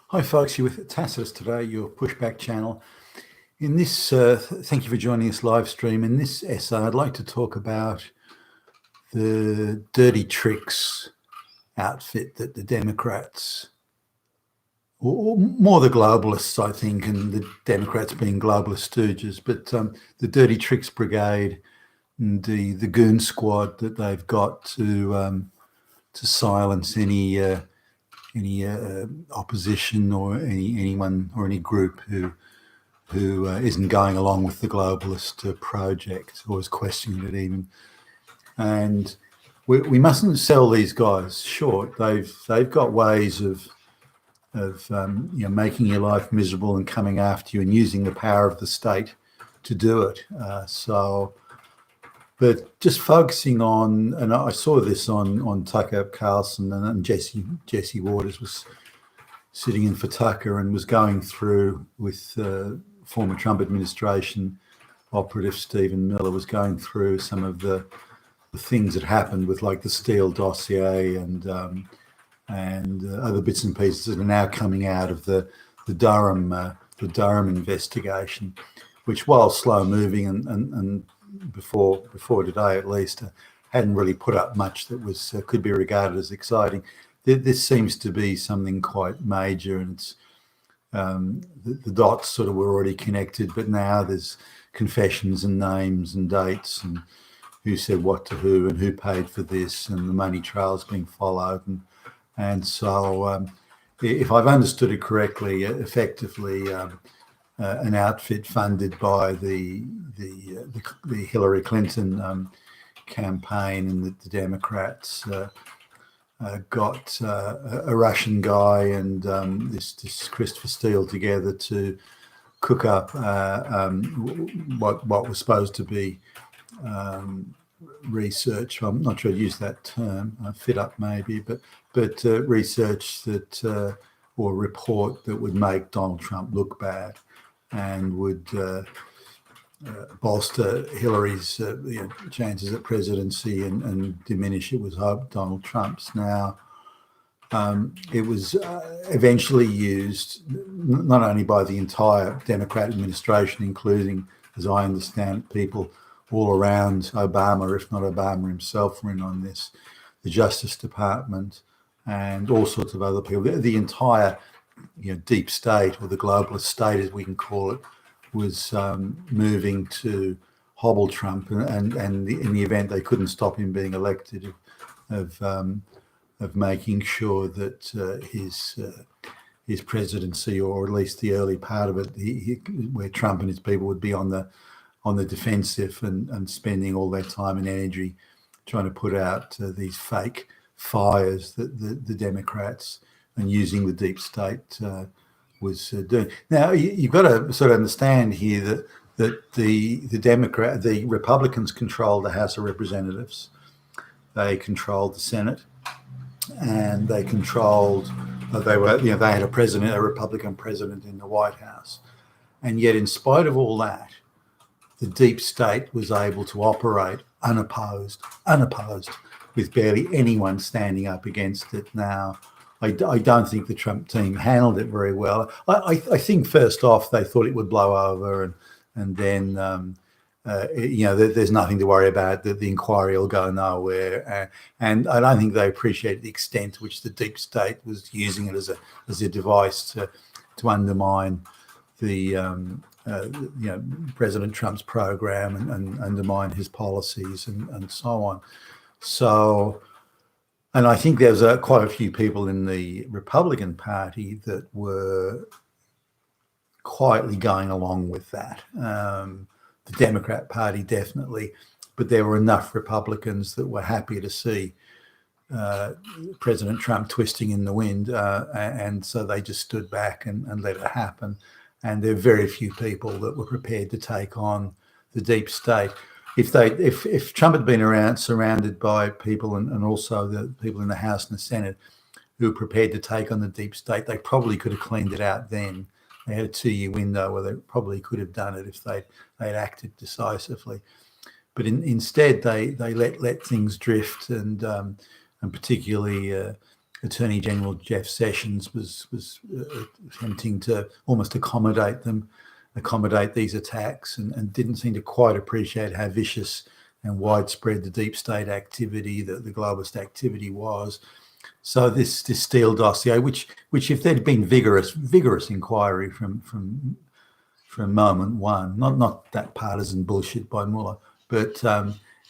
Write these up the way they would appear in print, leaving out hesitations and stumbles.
Hi folks, you're with Tacitus today, your pushback channel. In this, thank you for joining this live stream. In this essay, I'd like to talk about the dirty tricks outfit that the Democrats, or more the globalists, I think, and the Democrats being globalist stooges, but the dirty tricks brigade and the goon squad that they've got to silence any opposition or anyone or any group who isn't going along with the globalist project or is questioning it even. And we mustn't sell these guys short. They've got ways of making your life miserable and coming after you and using the power of the state to do it. But just focusing on, and I saw this on Tucker Carlson, and Jesse Waters was sitting in for Tucker and was going through with former Trump administration operative Stephen Miller, was going through some of the things that happened with like the Steele dossier and other bits and pieces that are now coming out of the Durham investigation, which, while slow moving and before today at least, hadn't really put up much that was could be regarded as exciting. This seems to be something quite major, and it's the dots sort of were already connected, but now there's confessions and names and dates and who said what to who and who paid for this, and the money trails being followed, and so if I've understood it correctly, effectively an outfit funded by the Hillary Clinton campaign and the Democrats got a Russian guy and this Christopher Steele together to cook up what was supposed to be research. I'm not sure I'd use that term, fit up maybe, but research that or report that would make Donald Trump look bad and would bolster Hillary's chances at presidency and diminish it with Donald Trump's. Now, it was eventually used not only by the entire Democrat administration, including, as I understand, people all around Obama, if not Obama himself, were in on this, the Justice Department and all sorts of other people. The entire deep state, or the globalist state as we can call it, was moving to hobble Trump, and in the event they couldn't stop him being elected, of making sure that his presidency, or at least the early part of it, where Trump and his people would be on the defensive and spending all their time and energy trying to put out these fake fires that the Democrats and using the deep state was doing. Now, you've got to sort of understand here that the Republicans controlled the House of Representatives, they controlled the Senate, and they controlled. They had a Republican president in the White House, and yet, in spite of all that, the deep state was able to operate unopposed, with barely anyone standing up against it. Now, I don't think the Trump team handled it very well. I think first off they thought it would blow over, and then there's nothing to worry about. The inquiry will go nowhere, and I don't think they appreciated the extent to which the deep state was using it as a device to undermine the President Trump's program and undermine his policies and so on. So. And I think there's quite a few people in the Republican Party that were quietly going along with that. The Democrat Party definitely, but there were enough Republicans that were happy to see President Trump twisting in the wind, and so they just stood back and let it happen. And there are very few people that were prepared to take on the deep state. If Trump had been around, surrounded by people and also the people in the House and the Senate who were prepared to take on the deep state, they probably could have cleaned it out then. They had a 2-year window where they probably could have done it if they'd acted decisively. But instead, they let things drift, and particularly Attorney General Jeff Sessions was attempting to almost accommodate these attacks, and didn't seem to quite appreciate how vicious and widespread the deep state activity, the globalist activity was. So this Steele dossier, which if there'd been vigorous inquiry from moment one, not that partisan bullshit by Mueller, but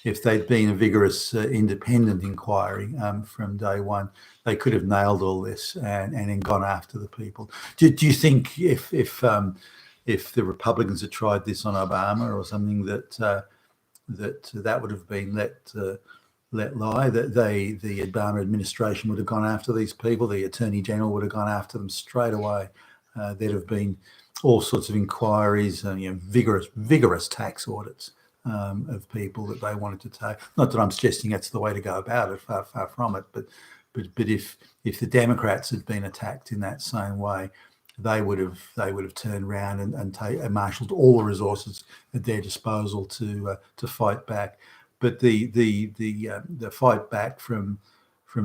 if they'd been a vigorous independent inquiry from day one, they could have nailed all this and then gone after the people. Do you think if the Republicans had tried this on Obama or something, that would have been let lie, that the Obama administration would have gone after these people, the Attorney General would have gone after them straight away? There'd have been all sorts of inquiries and vigorous tax audits of people that they wanted to take. Not that I'm suggesting that's the way to go about it, far from it, but if the Democrats had been attacked in that same way, they would have turned around and marshaled all the resources at their disposal to fight back. But the fight back from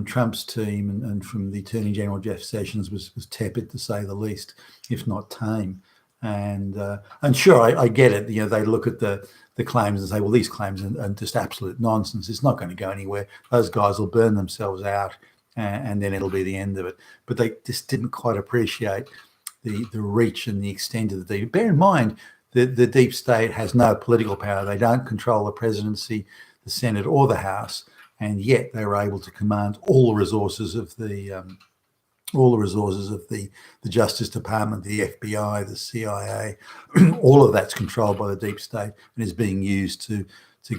Trump's team and from the Attorney General Jeff Sessions was tepid, to say the least, if not tame. And sure, I get it. They look at the claims and say, well, these claims are just absolute nonsense. It's not going to go anywhere. Those guys will burn themselves out, and then it'll be the end of it. But they just didn't quite appreciate the reach and the extent of the deep. Bear in mind that the deep state has no political power. They don't control the presidency, the Senate, or the House, and yet they were able to command all the resources of the Justice Department, the FBI, the CIA. All of that's controlled by the deep state and is being used to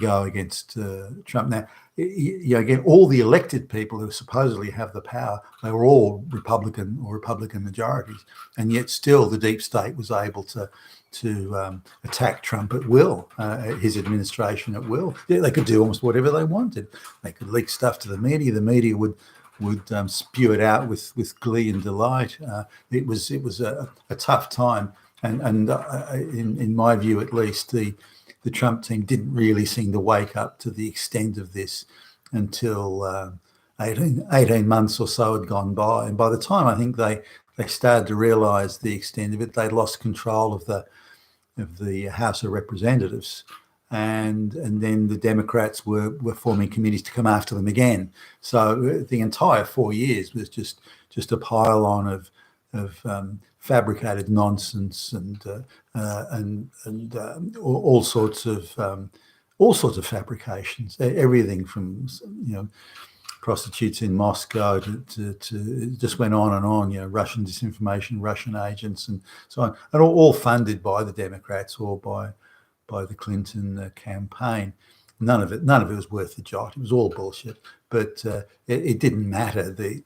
go against Trump. Now, again, all the elected people who supposedly have the power, they were all Republican or Republican majorities, and yet still the deep state was able to attack Trump at will, his administration at will. They could do almost whatever they wanted. They could leak stuff to the media. The media would spew it out with glee and delight. It was a tough time, and in my view, at least, the Trump team didn't really seem to wake up to the extent of this until 18 months or so had gone by. And by the time I think they started to realise the extent of it, they'd lost control of the House of Representatives. And then the Democrats were forming committees to come after them again. So the entire 4 years was just a pile on of fabricated nonsense and all sorts of fabrications. Everything from prostitutes in Moscow to just went on and on. Russian disinformation, Russian agents, and so on, and all funded by the Democrats or by the Clinton campaign. None of it was worth the jot. It was all bullshit. But it didn't matter. The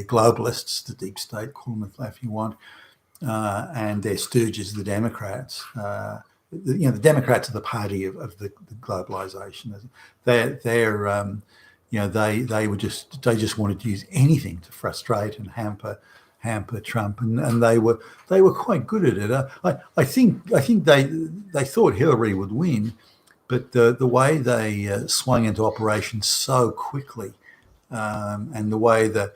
globalists, the deep state, call them if you want, and their stooges, the Democrats. The Democrats are the party of the globalization. They just wanted to use anything to frustrate and hamper Trump, and they were quite good at it. I think they thought Hillary would win, but the way they swung into operation so quickly, and the way the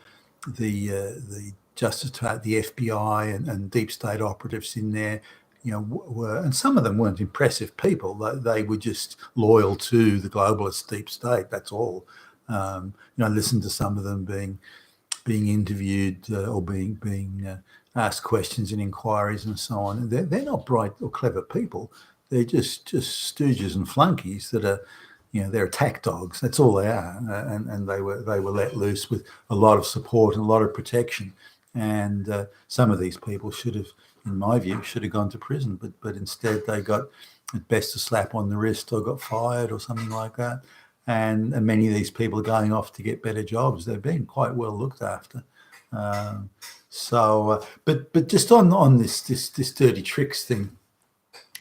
Justice Department, the FBI, and deep state operatives in there, were, and some of them weren't impressive people. They were just loyal to the globalist deep state. That's all. I listened to some of them being interviewed or being asked questions in inquiries and so on. They're not bright or clever people. They're just stooges and flunkies that are, they're attack dogs. That's all they are. And they were let loose with a lot of support and a lot of protection. And some of these people should have, in my view, gone to prison. But instead they got at best a slap on the wrist or got fired or something like that. And many of these people are going off to get better jobs. They've been quite well looked after. But just on this dirty tricks thing,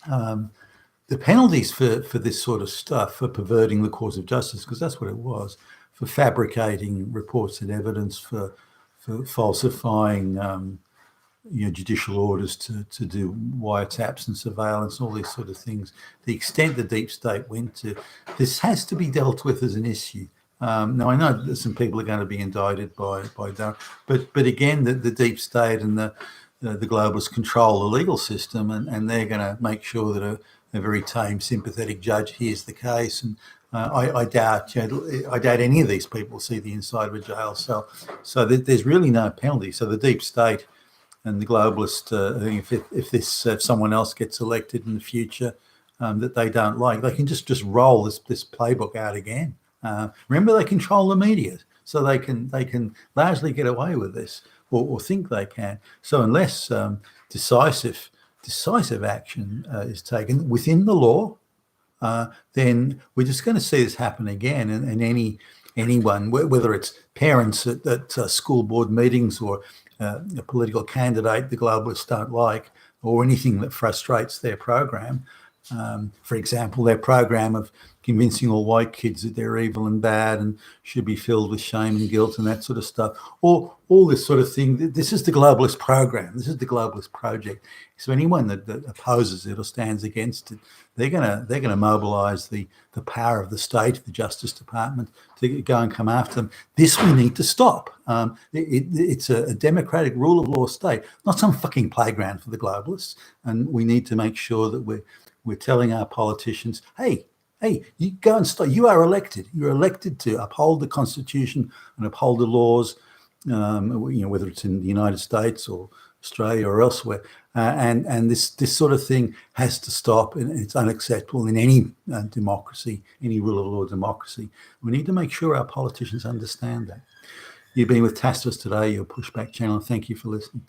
the penalties for this sort of stuff, for perverting the course of justice, because that's what it was, for fabricating reports and evidence, for falsifying judicial orders to do wiretaps and surveillance, all these sort of things. The extent the deep state went to, this has to be dealt with as an issue. Now I know that some people are going to be indicted by Durham, but again, the deep state and the globalists control the legal system, and they're going to make sure that a very tame, sympathetic judge hears the case. And I doubt any of these people see the inside of a jail cell. So there's really no penalty. So the deep state and the globalist, I think if someone else gets elected in the future that they don't like, they can just roll this playbook out again. Remember, they control the media, so they can largely get away with this, or think they can. So unless decisive action is taken within the law, then we're just going to see this happen again. And anyone, whether it's parents at school board meetings or a political candidate the globalists don't like, or anything that frustrates their program. For example, their program of convincing all white kids that they're evil and bad and should be filled with shame and guilt and that sort of stuff, or all this sort of thing. This is the globalist program. This is the globalist project. So anyone that opposes it or stands against it, they're gonna mobilise the power of the state, the Justice Department, to go and come after them. This we need to stop. It's a democratic rule of law state, not some fucking playground for the globalists. And we need to make sure that we're telling our politicians, hey, you go and stop. You are elected. You're elected to uphold the Constitution and uphold the laws, whether it's in the United States or Australia or elsewhere. And this sort of thing has to stop, and it's unacceptable in any democracy, any rule of law democracy. We need to make sure our politicians understand that. You've been with Tastos today, your Pushback channel. Thank you for listening.